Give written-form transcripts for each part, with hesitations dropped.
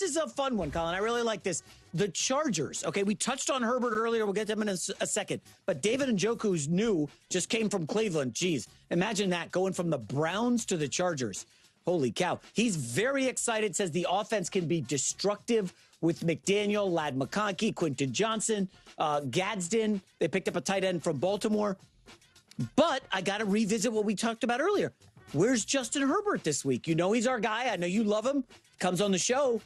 this is a fun one, Colin. I really like this. The Chargers. Okay, we touched on Herbert earlier. We'll get to him in a second. But David Njoku's new just came from Cleveland. Jeez, imagine that, going from the Browns to the Chargers. Holy cow. He's very excited, says the offense can be destructive with McDaniel, Ladd McConkey, Quentin Johnson, Gadsden. They picked up a tight end from Baltimore. But I got to revisit what we talked about earlier. Where's Justin Herbert this week? You know he's our guy. I know you love him. Comes on the show.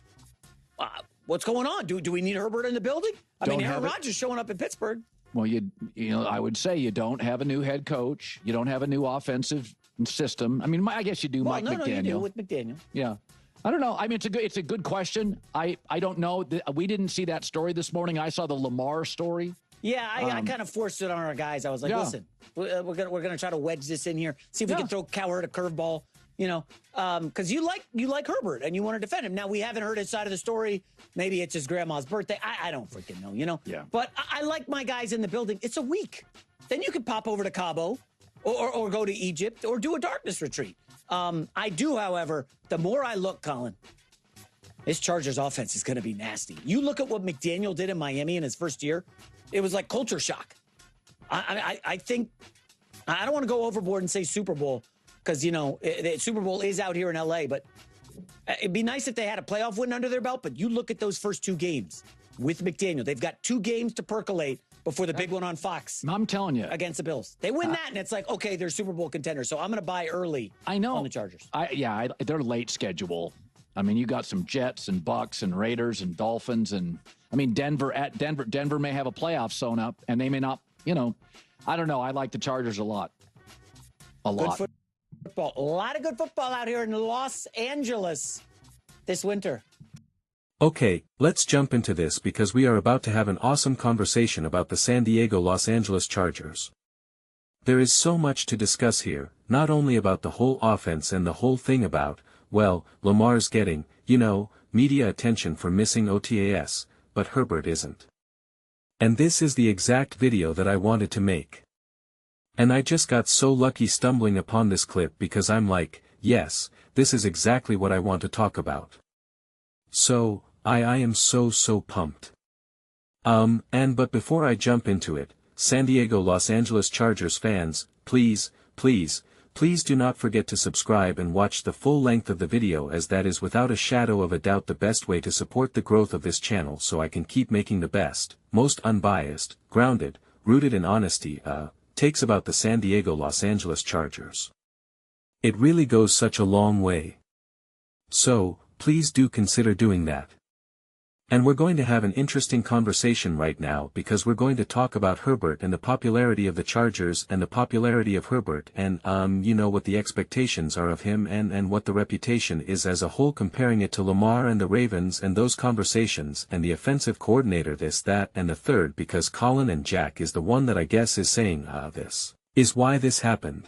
What's going on? Do we need Herbert in the building? I mean, Aaron Rodgers showing up in Pittsburgh. Well, you know, I would say you don't have a new head coach. You don't have a new offensive system. I mean, I guess you do. Mike McDaniel. No, you do with McDaniel. Yeah. I don't know. I mean, it's a good question. I don't know. We didn't see that story this morning. I saw the Lamar story. Yeah, I kind of forced it on our guys. I was like, listen, we're gonna try to wedge this in here. See if we can throw Cowherd a curveball. You know, because you like Herbert and you want to defend him. Now we haven't heard his side of the story. Maybe it's his grandma's birthday. I don't freaking know. You know. Yeah. But I like my guys in the building. It's a week. Then you could pop over to Cabo, or go to Egypt, or do a darkness retreat. I do, however, the more I look, Colin, this Chargers offense is going to be nasty. You look at what McDaniel did in Miami in his first year. It was like culture shock. I think I don't want to go overboard and say Super Bowl because, you know, the Super Bowl is out here in L.A., but it'd be nice if they had a playoff win under their belt. But you look at those first two games with McDaniel. They've got 2 games to percolate before the big one on Fox. I'm telling you. Against the Bills. They win that, and it's like, okay, they're Super Bowl contenders. So I'm going to buy early on the Chargers. They're late schedule. I mean, you got some Jets and Bucks and Raiders and Dolphins. And, I mean, Denver may have a playoff sewn up, and they may not, you know. I don't know. I like the Chargers a lot. Good football. A lot of good football out here in Los Angeles this winter. Okay, let's jump into this because we are about to have an awesome conversation about the San Diego Los Angeles Chargers. There is so much to discuss here, not only about the whole offense and the whole thing about, well, Lamar's getting, you know, media attention for missing OTAS, but Herbert isn't. And this is the exact video that I wanted to make. And I just got so lucky stumbling upon this clip because I'm like, yes, this is exactly what I want to talk about. So, I am so pumped. But before I jump into it, San Diego Los Angeles Chargers fans, please do not forget to subscribe and watch the full length of the video, as that is without a shadow of a doubt the best way to support the growth of this channel so I can keep making the best, most unbiased, grounded, rooted in honesty, takes about the San Diego Los Angeles Chargers. It really goes such a long way. So, please do consider doing that. And we're going to have an interesting conversation right now because we're going to talk about Herbert and the popularity of the Chargers and the popularity of Herbert and, you know, what the expectations are of him and what the reputation is as a whole, comparing it to Lamar and the Ravens and those conversations and the offensive coordinator, this, that, and the third, because Colin and Jack is the one that I guess is saying, this is why this happened.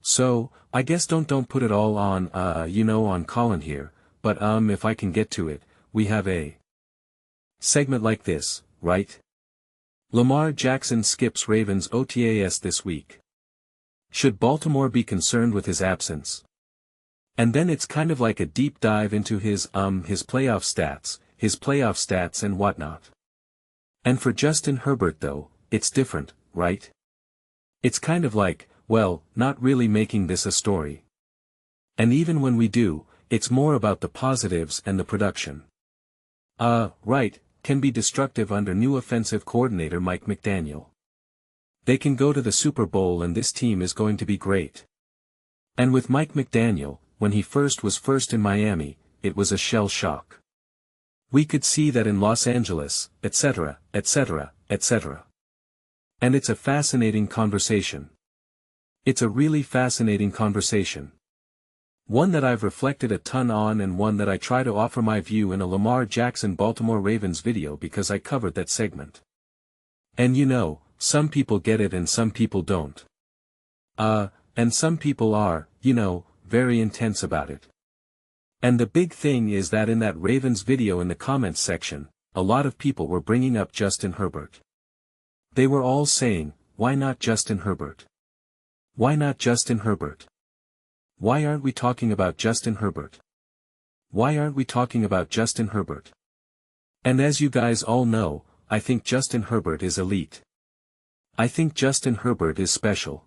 So, I guess don't put it all on, on Colin here, but if I can get to it, we have a segment like this, right? Lamar Jackson skips Ravens OTAS this week. Should Baltimore be concerned with his absence? And then it's kind of like a deep dive into his playoff stats and whatnot. And for Justin Herbert though, it's different, right? It's kind of like, well, not really making this a story. And even when we do, it's more about the positives and the production. Right, can be destructive under new offensive coordinator Mike McDaniel. They can go to the Super Bowl and this team is going to be great. And with Mike McDaniel, when he was first in Miami, it was a shell shock. We could see that in Los Angeles, etc. And it's a fascinating conversation. It's a really fascinating conversation. One that I've reflected a ton on and one that I try to offer my view in a Lamar Jackson Baltimore Ravens video because I covered that segment. And you know, some people get it and some people don't. And some people are, you know, very intense about it. And the big thing is that in that Ravens video in the comments section, a lot of people were bringing up Justin Herbert. They were all saying, why not Justin Herbert? Why not Justin Herbert? Why aren't we talking about Justin Herbert? why aren't we talking about Justin Herbert? And as you guys all know, I think Justin Herbert is elite. I think Justin Herbert is special.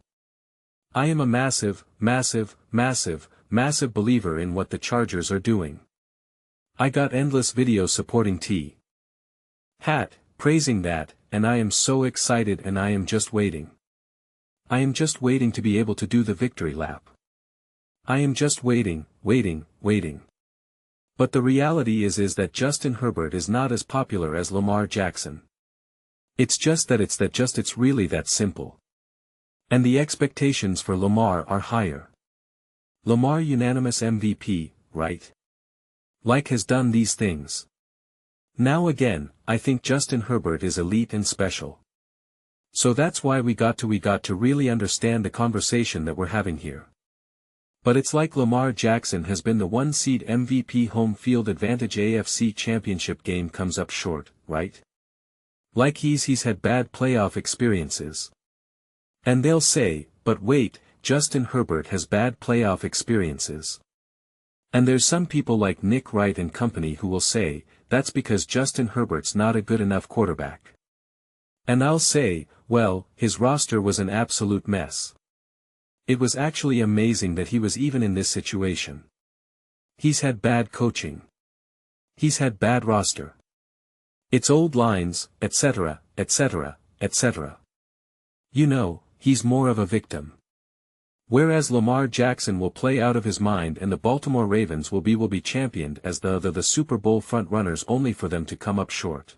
I am a massive believer in what the Chargers are doing. I got endless videos supporting T. Hat, praising that, and I am so excited and I am just waiting. I am just waiting to be able to do the victory lap. I am just waiting. But the reality is that Justin Herbert is not as popular as Lamar Jackson. It's really that simple. And the expectations for Lamar are higher. Lamar unanimous MVP, right? Like has done these things. Now again, I think Justin Herbert is elite and special. So that's why we got to really understand the conversation that we're having here. But it's like Lamar Jackson has been the 1-seed MVP home field advantage AFC championship game comes up short, right? Like he's had bad playoff experiences. And they'll say, but wait, Justin Herbert has bad playoff experiences. And there's some people like Nick Wright and company who will say, that's because Justin Herbert's not a good enough quarterback. And I'll say, well, his roster was an absolute mess. It was actually amazing that he was even in this situation. He's had bad coaching. He's had bad roster. It's old lines, etc. You know, he's more of a victim. Whereas Lamar Jackson will play out of his mind and the Baltimore Ravens will be championed as the Super Bowl front-runners only for them to come up short.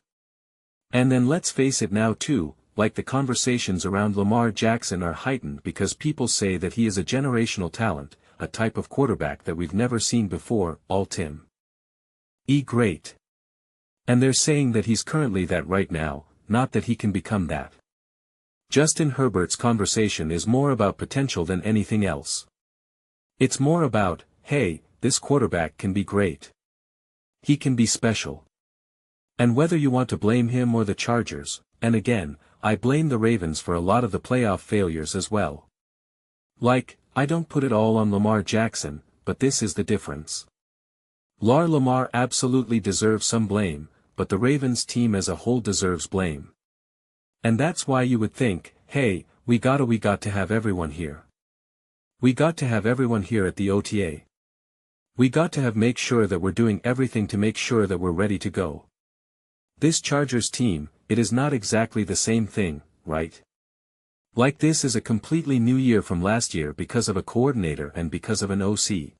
And then let's face it now too, like the conversations around Lamar Jackson are heightened because people say that he is a generational talent, a type of quarterback that we've never seen before, all Tim. Great. And they're saying that he's currently that right now, not that he can become that. Justin Herbert's conversation is more about potential than anything else. It's more about, hey, this quarterback can be great. He can be special. And whether you want to blame him or the Chargers, and again, I blame the Ravens for a lot of the playoff failures as well. Like, I don't put it all on Lamar Jackson, but this is the difference. Lamar absolutely deserves some blame, but the Ravens team as a whole deserves blame. And that's why you would think, hey, we got to have everyone here. We got to have everyone here at the OTA. We got to make sure that we're doing everything to make sure that we're ready to go. This Chargers team, it is not exactly the same thing, right? Like this is a completely new year from last year because of a coordinator and because of an OC.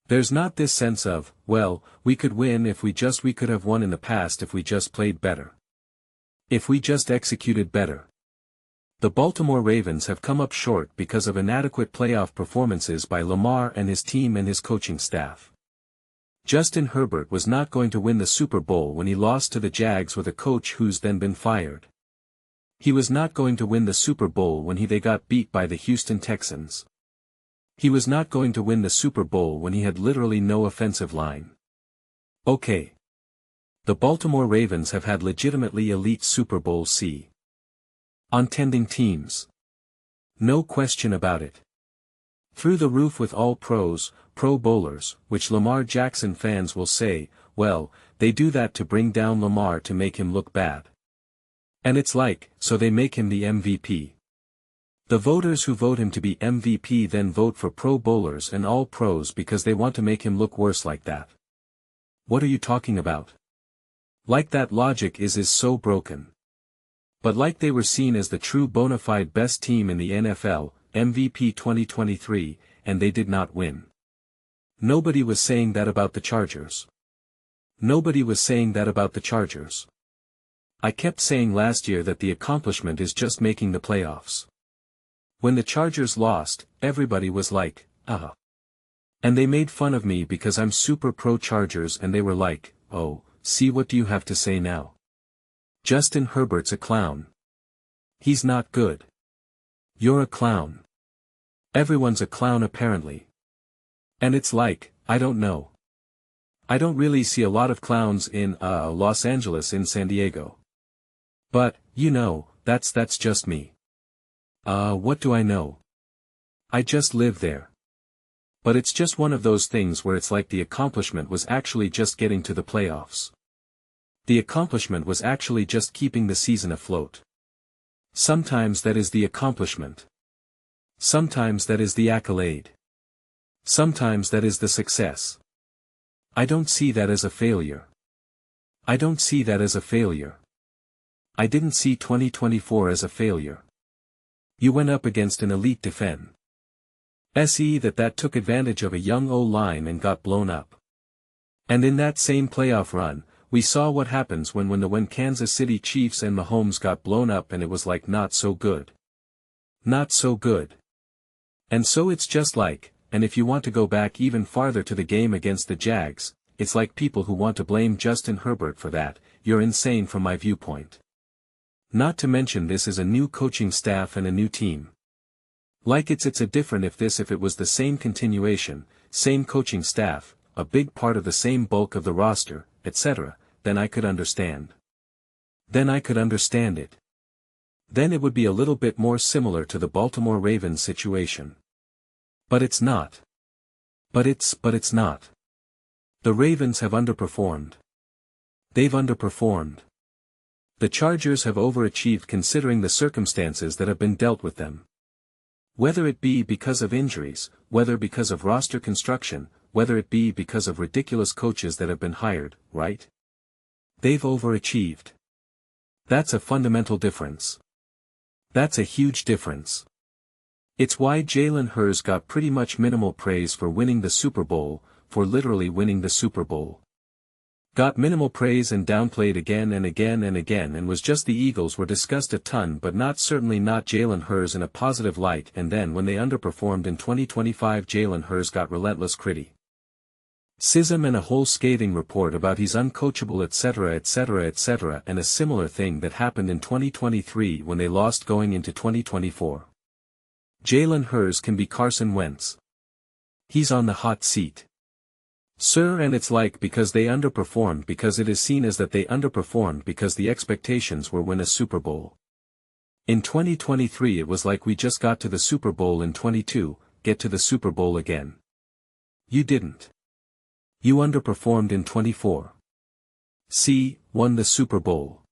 There's not this sense of, well, we could win if we could have won in the past if we just played better. If we just executed better. The Baltimore Ravens have come up short because of inadequate playoff performances by Lamar and his team and his coaching staff. Justin Herbert was not going to win the Super Bowl when he lost to the Jags with a coach who's then been fired. He was not going to win the Super Bowl when they got beat by the Houston Texans. He was not going to win the Super Bowl when he had literally no offensive line. Okay. The Baltimore Ravens have had legitimately elite Super Bowl contending teams. No question about it. Through the roof with all pros, Pro Bowlers, which Lamar Jackson fans will say, well, they do that to bring down Lamar to make him look bad. And it's like, so they make him the MVP. The voters who vote him to be MVP then vote for Pro Bowlers and all pros because they want to make him look worse like that. What are you talking about? Like that logic is so broken. But like they were seen as the true bona fide best team in the NFL, MVP 2023, and they did not win. Nobody was saying that about the Chargers. Nobody was saying that about the Chargers. I kept saying last year that the accomplishment is just making the playoffs. When the Chargers lost, everybody was like, ah. And they made fun of me because I'm super pro Chargers and they were like, oh, see what do you have to say now? Justin Herbert's a clown. He's not good. You're a clown. Everyone's a clown apparently. And it's like, I don't know. I don't really see a lot of clowns in, Los Angeles in San Diego. But, you know, that's just me. What do I know? I just live there. But it's just one of those things where it's like the accomplishment was actually just getting to the playoffs. The accomplishment was actually just keeping the season afloat. Sometimes that is the accomplishment. Sometimes that is the accolade. Sometimes that is the success. I don't see that as a failure. I don't see that as a failure. I didn't see 2024 as a failure. You went up against an elite defense. That took advantage of a young O-line and got blown up. And in that same playoff run, we saw what happens when Kansas City Chiefs and Mahomes got blown up, and it was like not so good. Not so good. And so it's just like, and if you want to go back even farther to the game against the Jags, it's like people who want to blame Justin Herbert for that, you're insane from my viewpoint. Not to mention this is a new coaching staff and a new team. Like it's a different if it was the same continuation, same coaching staff, a big part of the same bulk of the roster, etc., then I could understand. Then I could understand it. Then it would be a little bit more similar to the Baltimore Ravens situation. But it's not. But it's not. The Ravens have underperformed. They've underperformed. The Chargers have overachieved considering the circumstances that have been dealt with them. Whether it be because of injuries, whether because of roster construction, whether it be because of ridiculous coaches that have been hired, right? They've overachieved. That's a fundamental difference. That's a huge difference. It's why Jalen Hurts got pretty much minimal praise for winning the Super Bowl, for literally winning the Super Bowl. Got minimal praise and downplayed again and again and again, and was just the Eagles were discussed a ton, but certainly not Jalen Hurts in a positive light. And then when they underperformed in 2025, Jalen Hurts got relentless criticism and a whole scathing report about he's uncoachable, etc., etc., etc., and a similar thing that happened in 2023 when they lost going into 2024. Jalen Hurts can be Carson Wentz. He's on the hot seat. Sir, and it's like because they underperformed, because it is seen as that they underperformed because the expectations were win a Super Bowl. In 2023 it was like we just got to the Super Bowl. In 22, get to the Super Bowl again. You didn't. You underperformed in 24. See, won the Super Bowl.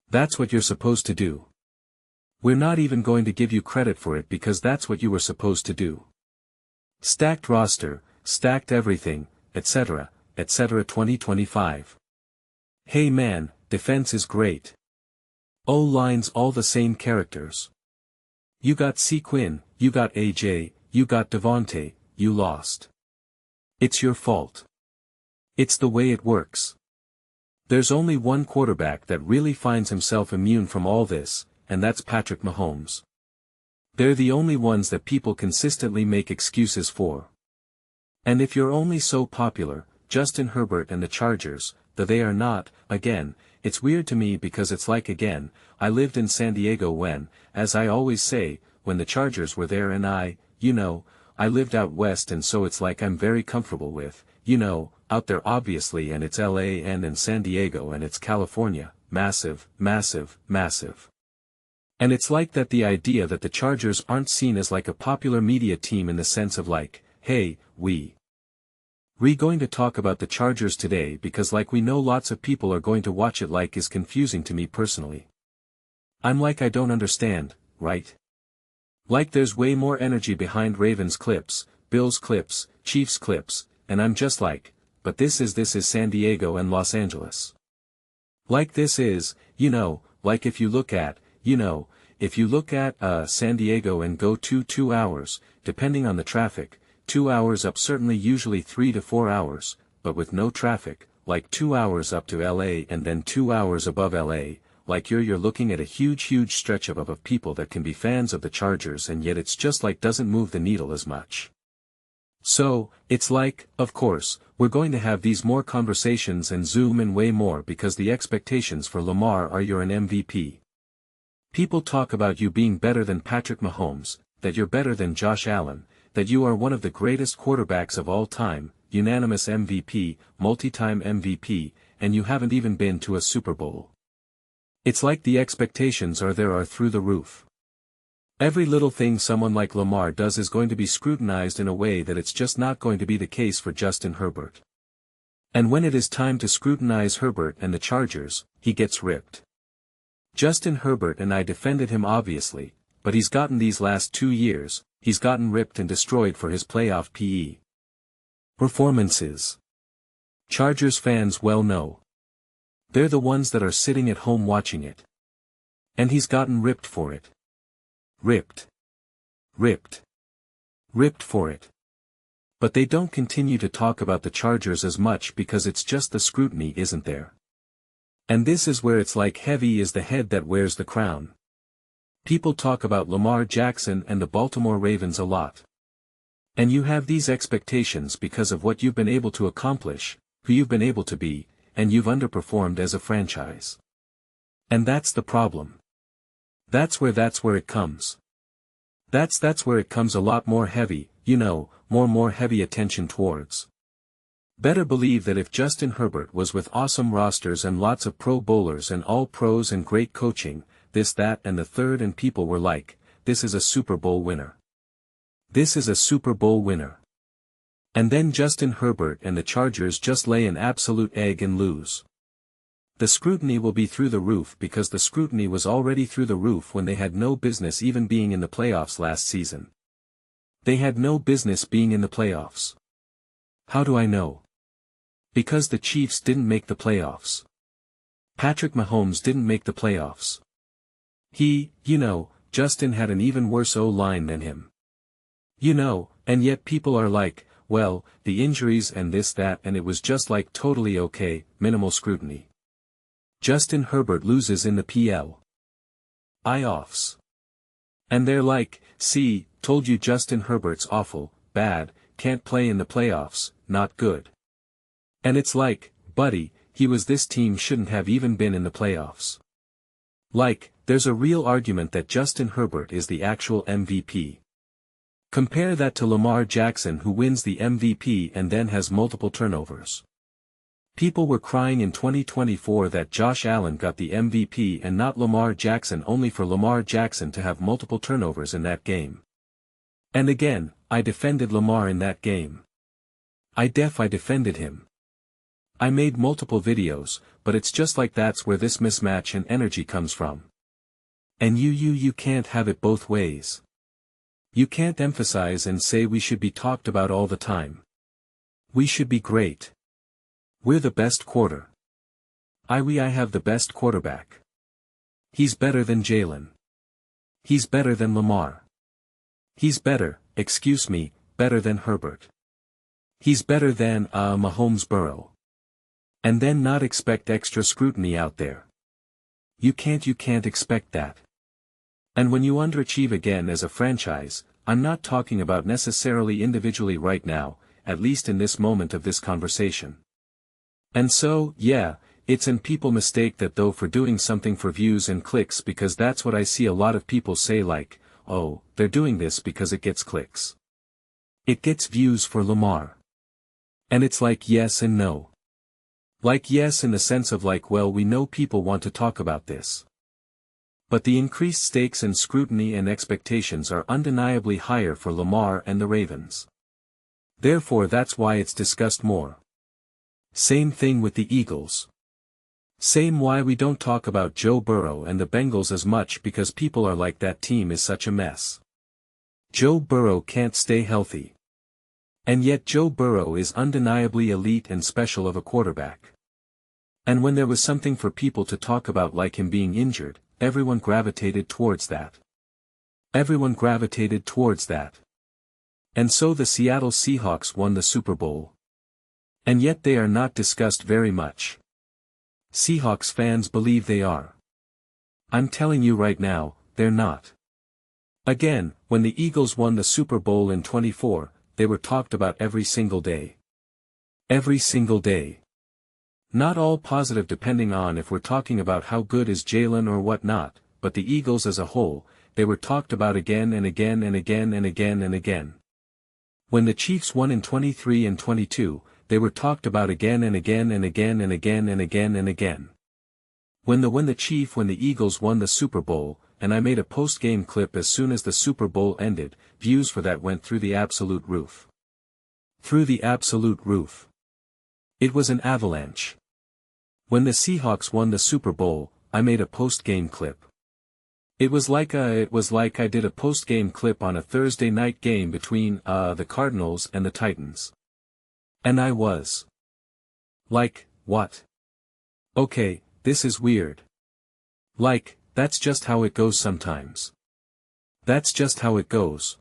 That's what you're supposed to do. We're not even going to give you credit for it because that's what you were supposed to do. Stacked roster, stacked everything, etc., etc. 2025. Hey man, defense is great. O-line's all the same characters. You got Sequin, you got AJ, you got Devontae, you lost. It's your fault. It's the way it works. There's only one quarterback that really finds himself immune from all this, and that's Patrick Mahomes. They're the only ones that people consistently make excuses for. And if you're only so popular, Justin Herbert and the Chargers, though they are not, again, it's weird to me because it's like again, I lived in San Diego when, as I always say, when the Chargers were there, and I lived out west, and so it's like I'm very comfortable with, out there obviously, and it's LA and San Diego and it's California, massive, massive, massive. And it's like that the idea that the Chargers aren't seen as like a popular media team in the sense of like, hey, we're going to talk about the Chargers today because like we know lots of people are going to watch it, like is confusing to me personally. I'm like I don't understand, right? Like there's way more energy behind Ravens clips, Bills clips, Chiefs clips, and I'm just like, but this is San Diego and Los Angeles. Like this is, like if you look at San Diego and go 2 hours, depending on the traffic, 2 hours up, certainly usually 3 to 4 hours, but with no traffic, like 2 hours up to LA and then 2 hours above LA, like you're looking at a huge stretch of people that can be fans of the Chargers, and yet it's just like doesn't move the needle as much. So, it's like, of course, we're going to have these more conversations and zoom in way more because the expectations for Lamar are you're an MVP. People talk about you being better than Patrick Mahomes, that you're better than Josh Allen, that you are one of the greatest quarterbacks of all time, unanimous MVP, multi-time MVP, and you haven't even been to a Super Bowl. It's like the expectations are through the roof. Every little thing someone like Lamar does is going to be scrutinized in a way that it's just not going to be the case for Justin Herbert. And when it is time to scrutinize Herbert and the Chargers, he gets ripped. Justin Herbert and I defended him obviously, but he's gotten these last 2 years, he's gotten ripped and destroyed for his playoff PE performances. Chargers fans well know. They're the ones that are sitting at home watching it. And he's gotten ripped for it. Ripped. Ripped. Ripped for it. But they don't continue to talk about the Chargers as much because it's just the scrutiny isn't there. And this is where it's like heavy is the head that wears the crown. People talk about Lamar Jackson and the Baltimore Ravens a lot. And you have these expectations because of what you've been able to accomplish, who you've been able to be, and you've underperformed as a franchise. And that's the problem. That's where it comes. That's where it comes a lot more heavy, more heavy attention towards. Better believe that if Justin Herbert was with awesome rosters and lots of pro bowlers and all pros and great coaching, this that and the third and people were like, this is a Super Bowl winner. This is a Super Bowl winner. And then Justin Herbert and the Chargers just lay an absolute egg and lose. The scrutiny will be through the roof because the scrutiny was already through the roof when they had no business even being in the playoffs last season. They had no business being in the playoffs. How do I know? Because the Chiefs didn't make the playoffs. Patrick Mahomes didn't make the playoffs. Justin had an even worse O-line than him. And yet people are like, well, the injuries and this that and it was just like totally okay, minimal scrutiny. Justin Herbert loses in the playoffs. And they're like, see, told you Justin Herbert's awful, bad, can't play in the playoffs, not good. And it's like, buddy, this team shouldn't have even been in the playoffs. Like, there's a real argument that Justin Herbert is the actual MVP. Compare that to Lamar Jackson who wins the MVP and then has multiple turnovers. People were crying in 2024 that Josh Allen got the MVP and not Lamar Jackson, only for Lamar Jackson to have multiple turnovers in that game. And again, I defended Lamar in that game. I defended him. I made multiple videos, but it's just like that's where this mismatch in energy comes from. And you can't have it both ways. You can't emphasize and say we should be talked about all the time. We should be great. We're the best quarter. I have the best quarterback. He's better than Jalen. He's better than Lamar. He's better than Herbert. He's better than, Mahomes Burrow. And then not expect extra scrutiny out there. You can't expect that. And when you underachieve again as a franchise, I'm not talking about necessarily individually right now, at least in this moment of this conversation. And so, yeah, people mistake that though for doing something for views and clicks because that's what I see a lot of people say like, oh, they're doing this because it gets clicks. It gets views for Lamar. And it's like yes and no. Like yes in the sense of like well we know people want to talk about this. But the increased stakes and scrutiny and expectations are undeniably higher for Lamar and the Ravens. Therefore that's why it's discussed more. Same thing with the Eagles. Same why we don't talk about Joe Burrow and the Bengals as much because people are like that team is such a mess. Joe Burrow can't stay healthy. And yet Joe Burrow is undeniably elite and special of a quarterback. And when there was something for people to talk about like him being injured, everyone gravitated towards that. Everyone gravitated towards that. And so the Seattle Seahawks won the Super Bowl. And yet they are not discussed very much. Seahawks fans believe they are. I'm telling you right now, they're not. Again, when the Eagles won the Super Bowl in '24, they were talked about every single day. Every single day. Not all positive depending on if we're talking about how good is Jalen or whatnot, but the Eagles as a whole, they were talked about again and again and again and again and again. When the Chiefs won in '23 and '22, they were talked about again and again and again and again and again and again. When the Eagles won the Super Bowl, and I made a post-game clip as soon as the Super Bowl ended. Views for that went through the absolute roof. Through the absolute roof. It was an avalanche. When the Seahawks won the Super Bowl, I made a post-game clip. It was like I did a post-game clip on a Thursday night game between the Cardinals and the Titans. And I was like, what? Okay, this is weird. Like, that's just how it goes sometimes. That's just how it goes.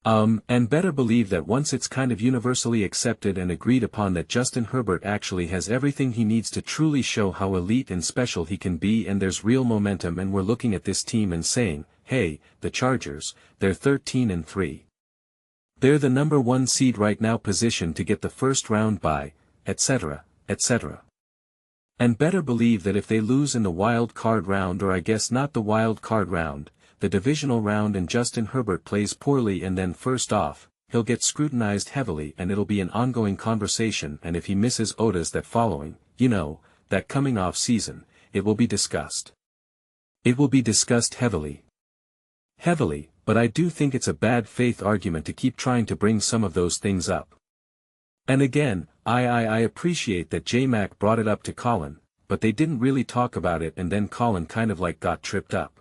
And better believe that once it's kind of universally accepted and agreed upon that Justin Herbert actually has everything he needs to truly show how elite and special he can be, and there's real momentum, and we're looking at this team and saying, hey, the Chargers, they're 13-3. They're the number 1 seed right now, positioned to get the first round bye, etc., etc. And better believe that if they lose in the wild card round, or I guess not the wild card round, the divisional round, and Justin Herbert plays poorly, and then first off, he'll get scrutinized heavily, and it'll be an ongoing conversation, and if he misses Otis that following, that coming off season, it will be discussed. It will be discussed heavily. Heavily, but I do think it's a bad faith argument to keep trying to bring some of those things up. And again, I appreciate that J-Mac brought it up to Colin, but they didn't really talk about it, and then Colin kind of like got tripped up.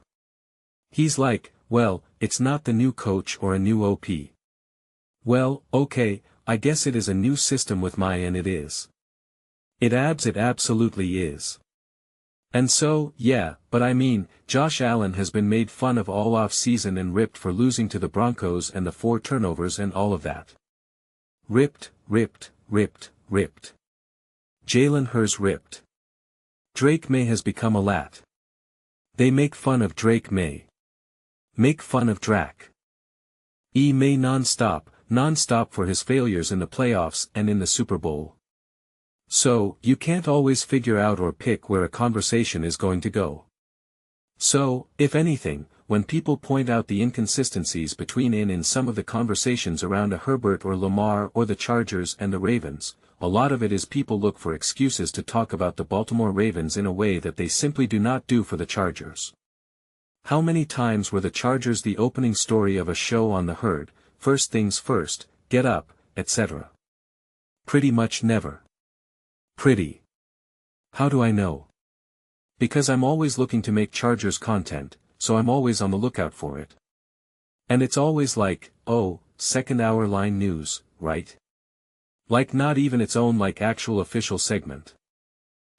He's like, well, it's not the new coach or a new OP. Well, okay, I guess it is a new system with my, and it is. It absolutely is. And so, yeah, but I mean, Josh Allen has been made fun of all off season and ripped for losing to the Broncos and the 4 turnovers and all of that. Ripped. Jalen Hurts ripped. Drake May has become a lat. They make fun of Drake May. Make fun of Drac. May non-stop for his failures in the playoffs and in the Super Bowl. So, you can't always figure out or pick where a conversation is going to go. So, if anything, when people point out the inconsistencies between in some of the conversations around a Herbert or Lamar or the Chargers and the Ravens, a lot of it is people look for excuses to talk about the Baltimore Ravens in a way that they simply do not do for the Chargers. How many times were the Chargers the opening story of a show on the herd, first things first, get up, etc.? Pretty much never. How do I know? Because I'm always looking to make Chargers content, so I'm always on the lookout for it. And it's always like, oh, second hour line news, right? Like not even its own like actual official segment.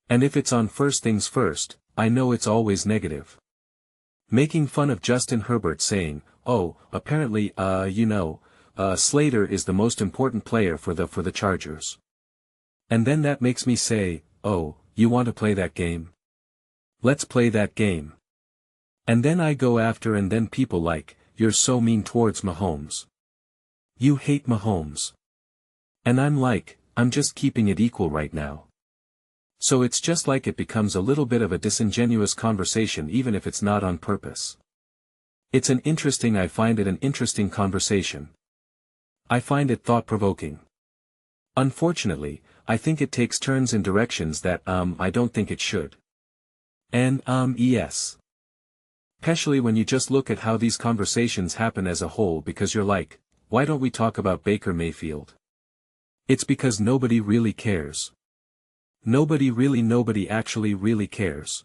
And if it's on first things first, I know it's always negative. Making fun of Justin Herbert, saying, oh, apparently, Slater is the most important player for the Chargers. And then that makes me say, oh, you want to play that game? Let's play that game. And then I go after, and then people like, you're so mean towards Mahomes. You hate Mahomes. And I'm like, I'm just keeping it equal right now. So it's just like it becomes a little bit of a disingenuous conversation, even if it's not on purpose. I find it an interesting conversation. I find it thought-provoking. Unfortunately, I think it takes turns in directions that, I don't think it should. And, yes. Especially when you just look at how these conversations happen as a whole, because you're like, why don't we talk about Baker Mayfield? It's because nobody really cares. Nobody actually really cares.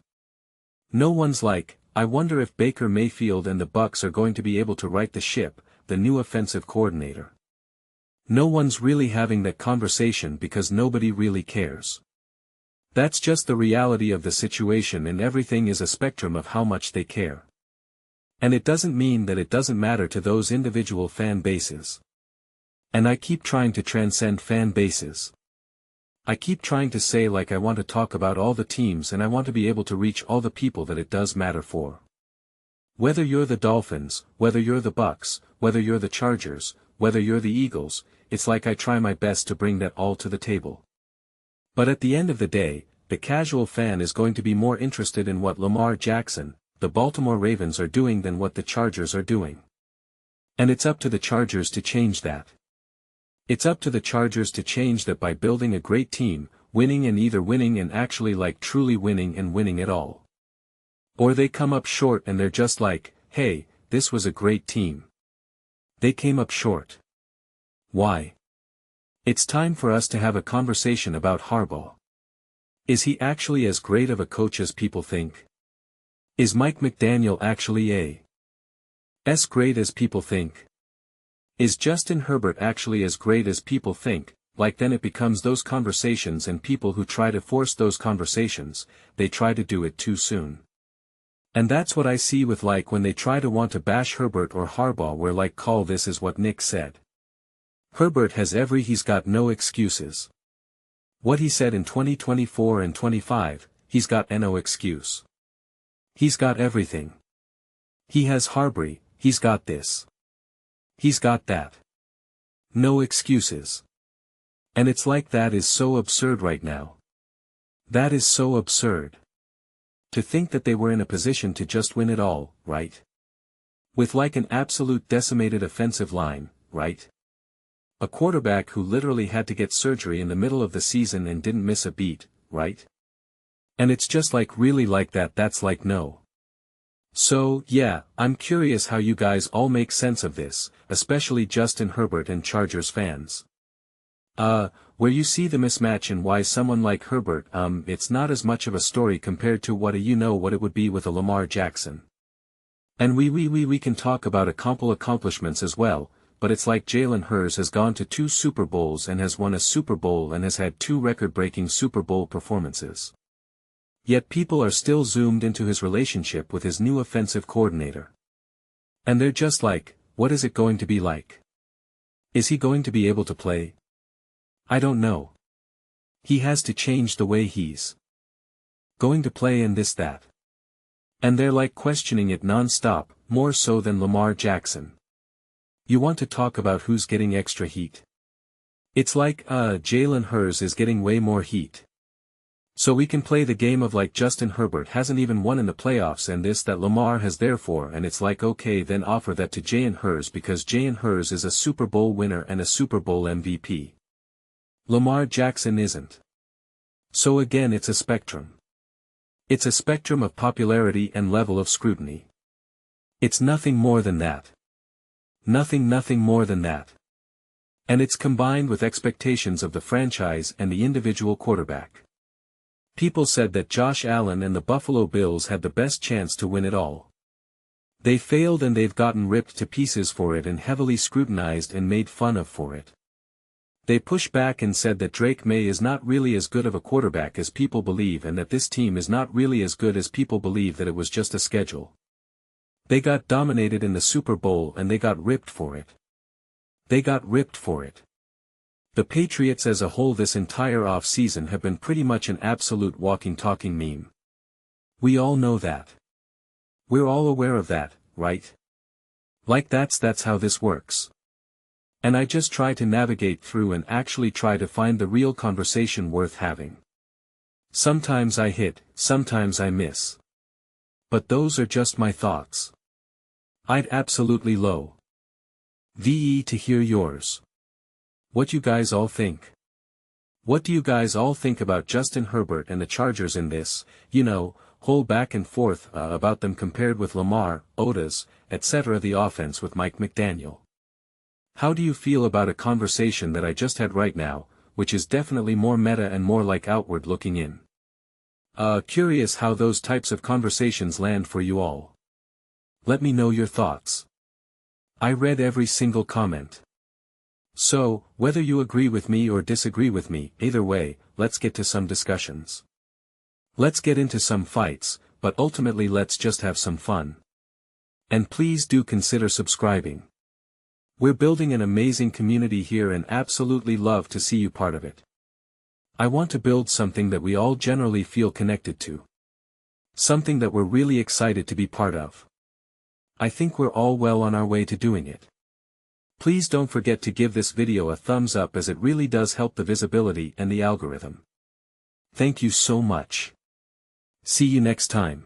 No one's like, I wonder if Baker Mayfield and the Bucs are going to be able to right the ship, the new offensive coordinator. No one's really having that conversation because nobody really cares. That's just the reality of the situation, and everything is a spectrum of how much they care. And it doesn't mean that it doesn't matter to those individual fan bases. And I keep trying to transcend fan bases. I keep trying to say, like, I want to talk about all the teams, and I want to be able to reach all the people that it does matter for. Whether you're the Dolphins, whether you're the Bucs, whether you're the Chargers, whether you're the Eagles, it's like I try my best to bring that all to the table. But at the end of the day, the casual fan is going to be more interested in what Lamar Jackson, the Baltimore Ravens are doing than what the Chargers are doing. And it's up to the Chargers to change that. It's up to the Chargers to change that by building a great team, winning and actually like truly winning and winning it all. Or they come up short and they're just like, hey, this was a great team. They came up short. Why? It's time for us to have a conversation about Harbaugh. Is he actually as great of a coach as people think? Is Mike McDaniel actually as great as people think? Is Justin Herbert actually as great as people think? Like then it becomes those conversations, and people who try to force those conversations, they try to do it too soon. And that's what I see with like when they try to want to bash Herbert or Harbaugh, where like call this is what Nick said. Herbert has he's got no excuses. What he said in 2024 and 25, he's got no excuse. He's got everything. He has Harbaugh, he's got this. He's got that. No excuses. And it's like that is so absurd right now. That is so absurd. To think that they were in a position to just win it all, right? With like an absolute decimated offensive line, right? A quarterback who literally had to get surgery in the middle of the season and didn't miss a beat, right? And it's just like really like that, that's like no. So, yeah, I'm curious how you guys all make sense of this, especially Justin Herbert and Chargers fans. Where you see the mismatch and why someone like Herbert, it's not as much of a story compared to what it would be with a Lamar Jackson. And we can talk about a couple accomplishments as well, but it's like Jalen Hurts has gone to 2 Super Bowls and has won a Super Bowl and has had 2 record-breaking Super Bowl performances. Yet people are still zoomed into his relationship with his new offensive coordinator. And they're just like, what is it going to be like? Is he going to be able to play? I don't know. He has to change the way he's going to play and this that. And they're like questioning it non-stop, more so than Lamar Jackson. You want to talk about who's getting extra heat? It's like, Jalen Hurts is getting way more heat. So we can play the game of like Justin Herbert hasn't even won in the playoffs and this that Lamar has therefore, and it's like okay then offer that to Jalen Hurts because Jalen Hurts is a Super Bowl winner and a Super Bowl MVP. Lamar Jackson isn't. So again it's a spectrum. It's a spectrum of popularity and level of scrutiny. It's nothing more than that. Nothing more than that. And it's combined with expectations of the franchise and the individual quarterback. People said that Josh Allen and the Buffalo Bills had the best chance to win it all. They failed and they've gotten ripped to pieces for it and heavily scrutinized and made fun of for it. They pushed back and said that Drake May is not really as good of a quarterback as people believe and that this team is not really as good as people believe, that it was just a schedule. They got dominated in the Super Bowl and they got ripped for it. They got ripped for it. The Patriots as a whole this entire off-season have been pretty much an absolute walking talking meme. We all know that. We're all aware of that, right? Like that's how this works. And I just try to navigate through and actually try to find the real conversation worth having. Sometimes I hit, sometimes I miss. But those are just my thoughts. I'd absolutely love to hear yours. What you guys all think? What do you guys all think about Justin Herbert and the Chargers in this, whole back and forth about them compared with Lamar, Otis, etc. the offense with Mike McDaniel? How do you feel about a conversation that I just had right now, which is definitely more meta and more like outward looking in? Curious how those types of conversations land for you all. Let me know your thoughts. I read every single comment. So, whether you agree with me or disagree with me, either way, let's get to some discussions. Let's get into some fights, but ultimately let's just have some fun. And please do consider subscribing. We're building an amazing community here and absolutely love to see you part of it. I want to build something that we all generally feel connected to. Something that we're really excited to be part of. I think we're all well on our way to doing it. Please don't forget to give this video a thumbs up as it really does help the visibility and the algorithm. Thank you so much. See you next time.